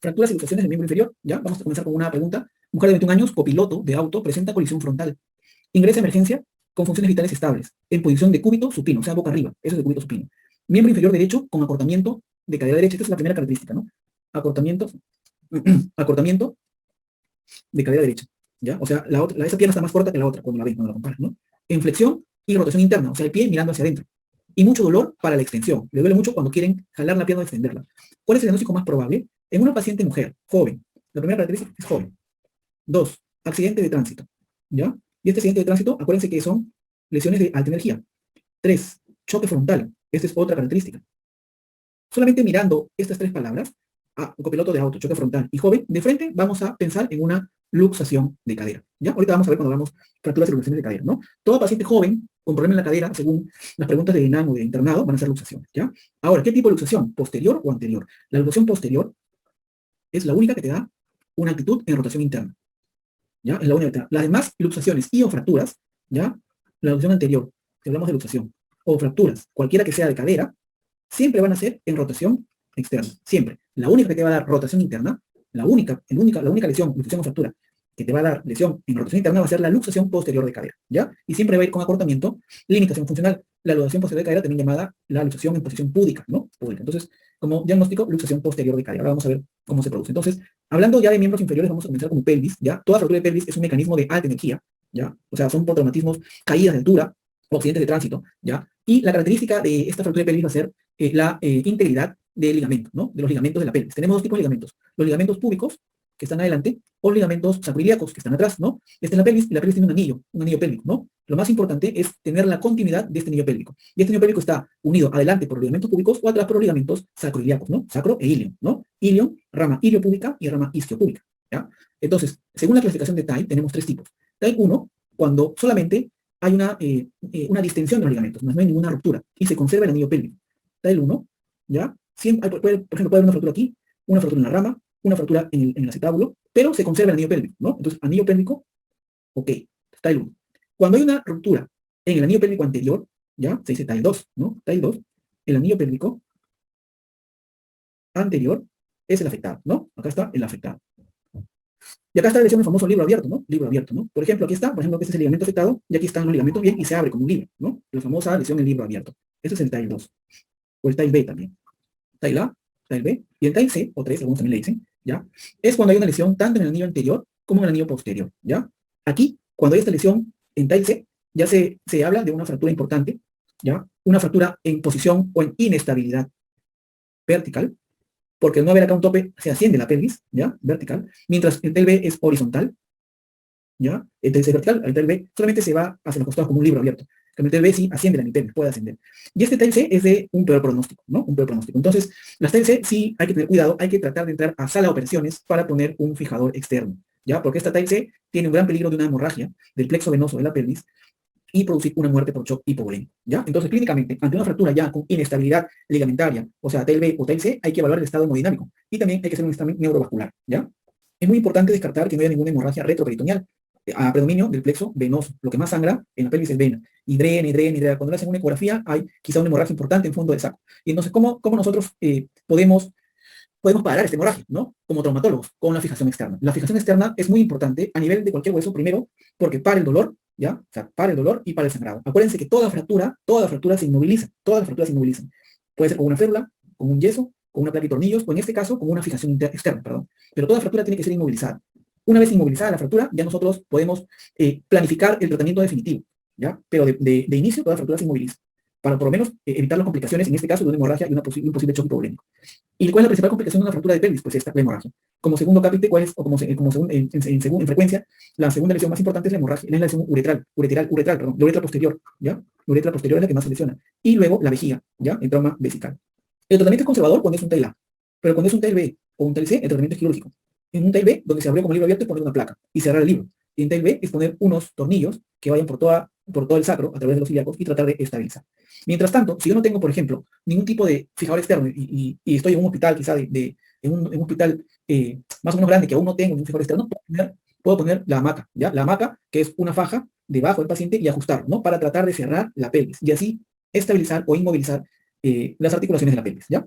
Fracturas y luxaciones del miembro inferior, ¿ya? Vamos a comenzar con una pregunta. Mujer de 21 años, copiloto de auto, presenta colisión frontal. Ingresa a emergencia con funciones vitales estables, en posición de cúbito supino, o sea, boca arriba, eso es de cúbito supino. Miembro inferior derecho con acortamiento de cadera derecha, esta es la primera característica, ¿no? Acortamiento, acortamiento de cadera derecha, ¿ya? O sea, esa pierna está más corta que la otra, cuando la ven, cuando la comparan, ¿no? En flexión y rotación interna, o sea, el pie mirando hacia adentro. Y mucho dolor para la extensión. Le duele mucho cuando quieren jalar la pierna o extenderla. ¿Cuál es el diagnóstico más probable? En una paciente mujer, joven. La primera característica es joven. Dos, accidente de tránsito, ¿ya? Y este accidente de tránsito, acuérdense que son lesiones de alta energía. Tres, choque frontal. Esta es otra característica. Solamente mirando estas tres palabras, copiloto de auto, choque frontal y joven, de frente vamos a pensar en una luxación de cadera, ¿ya? Ahorita vamos a ver cuando hablamos fracturas y luxaciones de cadera, ¿no? Todo paciente joven con problema en la cadera, según las preguntas de INAM o de internado, van a ser luxaciones, ¿ya? Ahora, ¿qué tipo de luxación? ¿Posterior o anterior? La luxación posterior es la única que te da una actitud en rotación interna, ¿ya? Es la única que te da. Las demás luxaciones y o fracturas, ¿ya? La luxación anterior, si hablamos de luxación, o fracturas, cualquiera que sea de cadera, siempre van a ser en rotación externa, siempre. La única que te va a dar rotación interna, la única lesión, luxación o fractura, que te va a dar lesión en rotación interna va a ser la luxación posterior de cadera, ¿ya? Y siempre va a ir con acortamiento, limitación funcional. La luxación posterior de cadera, también llamada la luxación en posición púdica, ¿no? Púdica. Entonces, como diagnóstico, luxación posterior de cadera. Ahora vamos a ver cómo se produce. Entonces, hablando ya de miembros inferiores, vamos a comenzar con pelvis, ¿ya? Toda fractura de pelvis es un mecanismo de alta energía, ¿ya? O sea, son por traumatismos, caídas de altura o accidentes de tránsito, ¿ya? Y la característica de esta fractura de pelvis va a ser la integridad del ligamento, ¿no? De los ligamentos de la pelvis. Tenemos dos tipos de ligamentos. Los ligamentos púbicos, que están adelante, o ligamentos sacroiliacos, que están atrás, ¿no? Esta es la pelvis, y la pelvis tiene un anillo pélvico, ¿no? Lo más importante es tener la continuidad de este anillo pélvico. Y este anillo pélvico está unido adelante por los ligamentos púbicos o atrás por los ligamentos sacroiliacos, ¿no? Sacro e ilion, ¿no? Ilion, rama iliopúbica y rama isquiopúbica, ¿ya? Entonces, según la clasificación de TAI, tenemos tres tipos. TAI 1, cuando solamente hay una distensión de los ligamentos, no hay ninguna ruptura, y se conserva el anillo pélvico. TAI 1, ¿ya? Siempre, por ejemplo, puede haber una fractura aquí, una fractura en la rama, una fractura en el acetábulo, pero se conserva el anillo pélvico, ¿no? Entonces, anillo pélvico, ok, TAI 1. Cuando hay una ruptura en el anillo pélvico anterior, ¿ya? Se dice TAI 2, ¿no? TAI 2, el anillo pélvico anterior es el afectado, ¿no? Acá está el afectado. Y acá está la lesión del famoso libro abierto, ¿no? Libro abierto, ¿no? Por ejemplo, aquí está, por ejemplo, que este es el ligamento afectado, y aquí están los ligamentos bien, y se abre como un libro, ¿no? La famosa lesión en libro abierto. Este es el TAI 2, o el TAI B también. TAI A, TAI B, y el TAI C, o 3, algunos también le dicen, ¿ya? Es cuando hay una lesión tanto en el anillo anterior como en el anillo posterior, ¿ya? Aquí, cuando hay esta lesión en TAI C, ya se habla de una fractura importante, ¿ya? Una fractura en posición o en inestabilidad vertical, porque al no haber acá un tope, se asciende la pelvis, ¿ya? Vertical, mientras el TAI B es horizontal, ¿ya? El TAI C vertical, el TAI B solamente se va hacia los costados como un libro abierto. El TAI B sí asciende la pelvis, puede ascender. Y este TAI C es de un peor pronóstico, ¿no? Un peor pronóstico. Entonces, las TAI C sí hay que tener cuidado, hay que tratar de entrar a sala de operaciones para poner un fijador externo, ¿ya? Porque esta TAI C tiene un gran peligro de una hemorragia del plexo venoso de la pelvis y producir una muerte por shock hipovolémico, ¿ya? Entonces, clínicamente, ante una fractura ya con inestabilidad ligamentaria, o sea, TAI B o TAI C, hay que evaluar el estado hemodinámico y también hay que hacer un examen neurovascular, ¿ya? Es muy importante descartar que no haya ninguna hemorragia retroperitoneal a predominio del plexo venoso. Lo que más sangra en la pelvis es vena. Y drena, y drena, y drena. Cuando le hacen una ecografía, hay quizá una hemorragia importante en fondo de saco. Y entonces, ¿cómo nosotros podemos parar esta hemorragia, ¿no? Como traumatólogos, con la fijación externa. La fijación externa es muy importante a nivel de cualquier hueso, primero, porque para el dolor, ¿ya? O sea, para el dolor y para el sangrado. Acuérdense que toda fractura se inmoviliza. Todas las fracturas se inmovilizan. Puede ser con una férula, con un yeso, con una placa y tornillos, o en este caso, con una fijación externa, perdón. Pero toda fractura tiene que ser inmovilizada. Una vez inmovilizada la fractura, ya nosotros podemos planificar el tratamiento definitivo, ¿ya? Pero de inicio, toda fractura se inmoviliza, para por lo menos evitar las complicaciones, en este caso, de una hemorragia y un posible choque hipovolémico. ¿Y cuál es la principal complicación de una fractura de pelvis? Pues esta, la hemorragia. Como segundo cápite, ¿cuál es? O en frecuencia, la segunda lesión más importante es la hemorragia, es la lesión uretral, perdón, la uretra posterior, ¿ya? La uretra posterior es la que más se lesiona. Y luego la vejiga, ¿ya? El trauma vesical. El tratamiento es conservador cuando es un TAI A, pero cuando es un TAI B o un TAI C, el tratamiento es quirúrgico. En un TAI B, donde se abrió como libro abierto, es poner una placa y cerrar el libro. Y en TAI B es poner unos tornillos que vayan por todo el sacro, a través de los ilíacos, y tratar de estabilizar. Mientras tanto, si yo no tengo, por ejemplo, ningún tipo de fijador externo y estoy en un hospital, quizá en un hospital más o menos grande, que aún no tengo ningún fijador externo, puedo poner la hamaca, ¿ya? La hamaca, que es una faja debajo del paciente y ajustarlo, ¿no? Para tratar de cerrar la pelvis y así estabilizar o inmovilizar las articulaciones de la pelvis, ¿ya?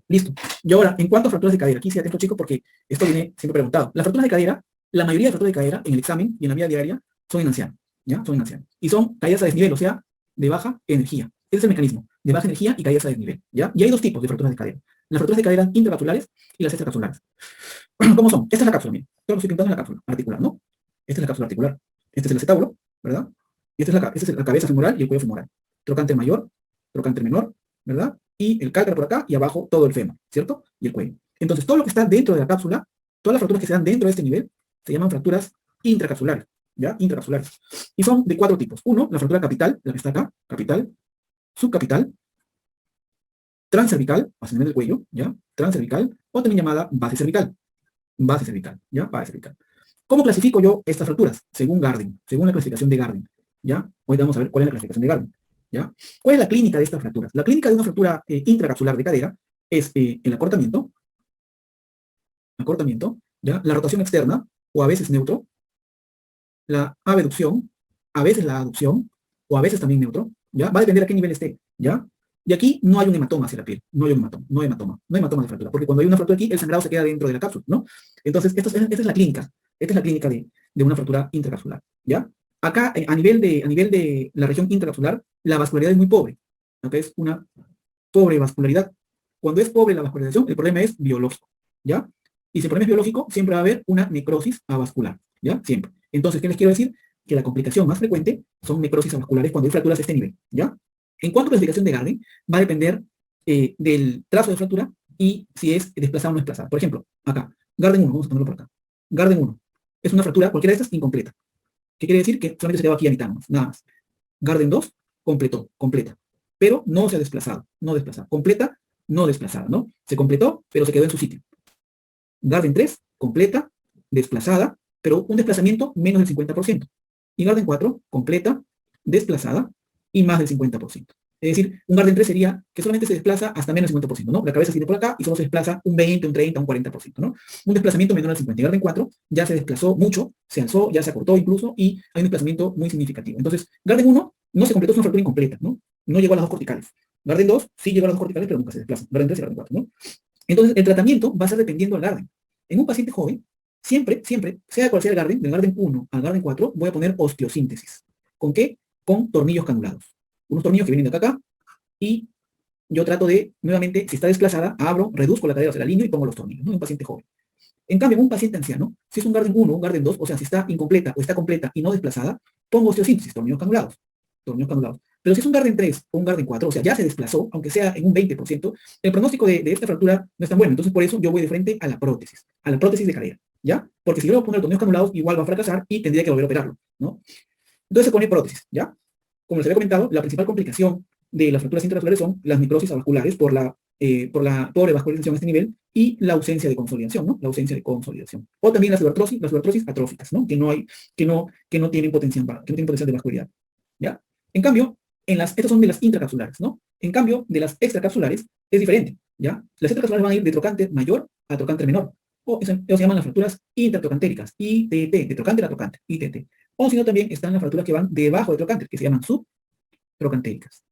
Listo. Y ahora, en cuanto a fracturas de cadera, aquí sí atento, chicos, porque esto viene siempre preguntado. Las fracturas de cadera, la mayoría de fracturas de cadera en el examen y en la vida diaria son en ancianos, ¿ya? Son en ancianos. Y son caídas a desnivel, o sea, de baja energía. Ese es el mecanismo, de baja energía y caídas a desnivel, ¿ya? Y hay dos tipos de fracturas de cadera. Las fracturas de cadera intracapsulares y las extracapsulares. ¿Cómo son? Esta es la cápsula, miren. Yo lo estoy pintando en la cápsula articular, ¿no? Esta es la cápsula articular. Este es el acetábulo, ¿verdad? Y esta es la cabeza femoral y el cuello femoral. Trocánter mayor, trocánter menor, ¿verdad? Y el cálcara por acá y abajo todo el fémur, ¿cierto? Y el cuello. Entonces, todo lo que está dentro de la cápsula, todas las fracturas que se dan dentro de este nivel, se llaman fracturas intracapsulares, ¿ya? Intracapsulares. Y son de cuatro tipos. Uno, la fractura capital, la que está acá, capital, subcapital, transcervical, hacia el nivel del cuello, ¿ya? Transcervical, o también llamada base cervical, ¿ya? Base cervical. ¿Cómo clasifico yo estas fracturas? Según Garden, según la clasificación de Garden, ¿ya? Hoy vamos a ver cuál es la clasificación de Garden, ¿ya? ¿Cuál es la clínica de estas fracturas? La clínica de una fractura intracapsular de cadera es el acortamiento, ¿ya? La rotación externa, o a veces neutro, la abducción, a veces la aducción, o a veces también neutro, ¿ya? Va a depender a qué nivel esté, ¿ya? Y aquí no hay un hematoma hacia la piel, no hay un hematoma, no hay hematoma de fractura, porque cuando hay una fractura aquí, el sangrado se queda dentro de la cápsula, ¿no? Entonces, esta es la clínica, de una fractura intracapsular, ¿ya? Acá, a nivel de la región intracapsular, la vascularidad es muy pobre, acá es una pobre vascularidad. Cuando es pobre la vascularización, el problema es biológico, ¿ya? Y si el problema es biológico, siempre va a haber una necrosis avascular, ¿ya? Siempre. Entonces, ¿qué les quiero decir? Que la complicación más frecuente son necrosis avasculares cuando hay fracturas de este nivel, ¿ya? En cuanto a clasificación de Garden, va a depender del trazo de fractura y si es desplazada o no desplazada. Por ejemplo, acá, Garden 1, vamos a ponerlo por acá. Garden 1 es una fractura, cualquiera de estas, incompleta. ¿Qué quiere decir? Que solamente se quedó aquí a mitad, nada más. Garden 2, completa. Pero no se ha desplazado, no desplazada. Completa, no desplazada, ¿no? Se completó, pero se quedó en su sitio. Garden 3, completa, desplazada, pero un desplazamiento menos del 50%. Y Garden 4, completa, desplazada y más del 50%. Es decir, un Garden 3 sería que solamente se desplaza hasta menos del 50%, ¿no? La cabeza sigue por acá y solo se desplaza un 20, un 30, un 40%, ¿no? Un desplazamiento menor al 50%. Y Garden 4 ya se desplazó mucho, se alzó, ya se acortó incluso, y hay un desplazamiento muy significativo. Entonces, Garden 1 no se completó, es una fractura incompleta, ¿no? No llegó a las dos corticales. Garden 2 sí llegó a las dos corticales, pero nunca se desplaza. Garden 3 y Garden 4, ¿no? Entonces, el tratamiento va a ser dependiendo del Garden. En un paciente joven, siempre, sea cual sea el Garden, del Garden 1 al Garden 4, voy a poner osteosíntesis. ¿Con qué? Con tornillos canulados. Unos tornillos que vienen de acá, y yo trato de, nuevamente, si está desplazada, abro, reduzco la cadera, se la alineo y pongo los tornillos, ¿no? En un paciente joven. En cambio, en un paciente anciano, si es un Garden 1, un Garden 2, o sea, si está incompleta o está completa y no desplazada, pongo osteosíntesis, tornillos canulados. Tornillos canulados. Pero si es un Garden 3 o un Garden 4, o sea, ya se desplazó, aunque sea en un 20%, el pronóstico de esta fractura no es tan bueno. Entonces, por eso yo voy de frente a la prótesis de cadera, ¿ya? Porque si yo le pongo tornillos canulados, igual va a fracasar y tendría que volver a operarlo, ¿no? Entonces se pone prótesis, ¿ya? Como les había comentado, la principal complicación de las fracturas intracapsulares son las necrosis avasculares por la pobre vascularización a este nivel y la ausencia de consolidación, ¿no? La ausencia de consolidación. O también las uroartrosis atróficas, ¿no? Que no tienen potencial de vascularidad, ¿ya? En cambio, estas son de las intracapsulares, ¿no? En cambio, de las extracapsulares es diferente, ¿ya? Las extracapsulares van a ir de trocánter mayor a trocánter menor, o eso se llaman las fracturas intertrocantéricas, ITT, de trocánter a trocánter, ITT. O si no, también están las fracturas que van debajo de trocánter, que se llaman subtrocantéricas.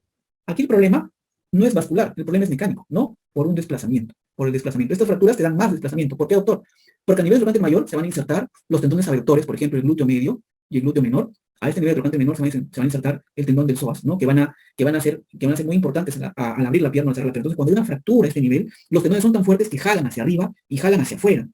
Aquí el problema no es vascular, el problema es mecánico, ¿no? Por un desplazamiento, por el desplazamiento. Estas fracturas te dan más desplazamiento. ¿Por qué, doctor? Porque a nivel de trocánter mayor se van a insertar los tendones abductores, por ejemplo, el glúteo medio y el glúteo menor. A este nivel de trocánter menor se van a insertar el tendón del psoas, ¿no? Que van a ser muy importantes al abrir la pierna o al cerrar la pierna. Entonces, cuando hay una fractura a este nivel, los tendones son tan fuertes que jalan hacia arriba y jalan hacia afuera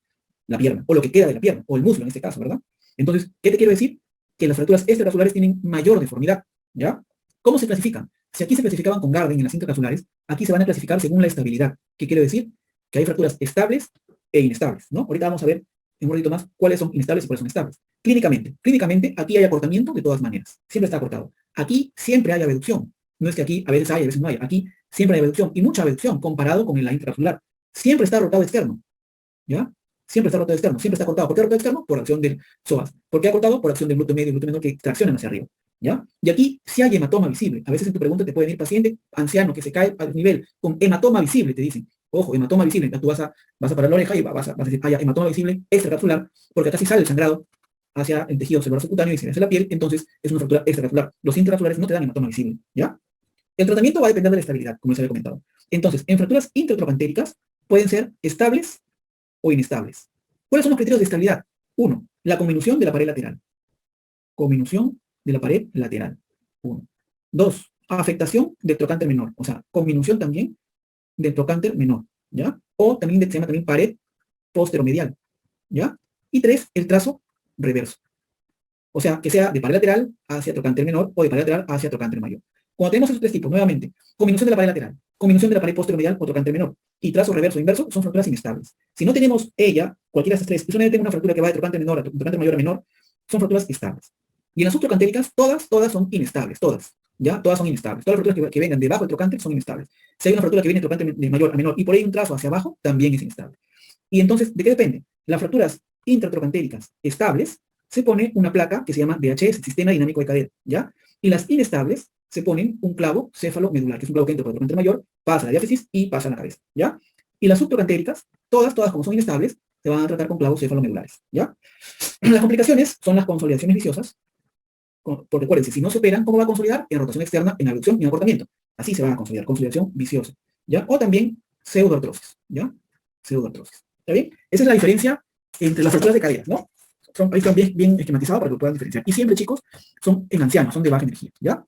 la pierna, o lo que queda de la pierna, o el muslo en este caso, ¿verdad? Entonces, ¿qué te quiero decir? Que las fracturas extracapsulares tienen mayor deformidad, ¿ya? ¿Cómo se clasifican? Si aquí se clasificaban con Garden en las intracapsulares, aquí se van a clasificar según la estabilidad. ¿Qué quiere decir? Que hay fracturas estables e inestables, ¿no? Ahorita vamos a ver en un ratito más cuáles son inestables y cuáles son estables. Clínicamente, aquí hay acortamiento de todas maneras. Siempre está acortado. Aquí siempre hay abducción. No es que aquí a veces hay, a veces no hay. Aquí siempre hay abducción, y mucha abducción comparado con la intracapsular. Siempre está rotado externo, ¿ya? Siempre está rotado externo, siempre está cortado. ¿Por qué rotado externo? Por acción del psoas. ¿Por qué ha cortado? Por acción del glúteo medio y glúteo menor que traccionan hacia arriba, ¿ya? Y aquí sí hay hematoma visible. A veces en tu pregunta te puede venir paciente anciano que se cae al nivel con hematoma visible, te dicen. Ojo, hematoma visible. Entonces tú vas a parar la oreja y vas a decir, hematoma visible extracapsular, porque acá sí sale el sangrado hacia el tejido celular subcutáneo y hacia la piel, entonces es una fractura extracapsular. Los intracapsulares no te dan hematoma visible, ¿ya? El tratamiento va a depender de la estabilidad, como les había comentado. Entonces, en fracturas intertrocantéricas, pueden ser estables o inestables. ¿Cuáles son los criterios de estabilidad? 1. La conminución de la pared lateral. Conminución de la pared lateral. 1. 2. Afectación del trocánter menor. O sea, conminución también del trocánter menor. ¿Ya? O también se llama también pared posteromedial. ¿Ya? Y 3. El trazo reverso. O sea, que sea de pared lateral hacia trocánter menor o de pared lateral hacia trocánter mayor. Cuando tenemos esos tres tipos, nuevamente, conminución de la pared lateral, conminución de la pared posteromedial o trocánter menor, y trazo reverso o inverso, son fracturas inestables. Si no tenemos cualquiera de esas tres, y solamente tengo una fractura que va de trocánter menor a trocánter mayor a menor, son fracturas estables. Y en las subtrocantéricas, todas son inestables, todas. ¿Ya? Todas son inestables. Todas las fracturas que vengan debajo del trocánter son inestables. Si hay una fractura que viene de trocánter de mayor a menor y por ahí un trazo hacia abajo, también es inestable. Y entonces, ¿de qué depende? Las fracturas intratrocantéricas estables se pone una placa que se llama DHS, Sistema Dinámico de Cadera, ¿ya? Y las inestables se ponen un clavo céfalo-medular, que es un clavo que entra por el trocánter mayor, pasa a la diáfisis y pasa a la cabeza, ¿ya? Y las subtrocantéricas, todas como son inestables, se van a tratar con clavos céfalo-medulares, ¿ya? Las complicaciones son las consolidaciones viciosas, porque recuérdense, si no se operan, ¿cómo va a consolidar? En rotación externa, en abducción y en acortamiento. Así se va a consolidar, consolidación viciosa, ¿ya? O también pseudoartrosis, ¿ya? Pseudoartrosis, ¿está bien? Esa es la diferencia entre las fracturas de cadera, ¿no? Ahí están bien esquematizados para que lo puedan diferenciar. Y siempre, chicos, son en ancianos, son de baja energía, ¿ya?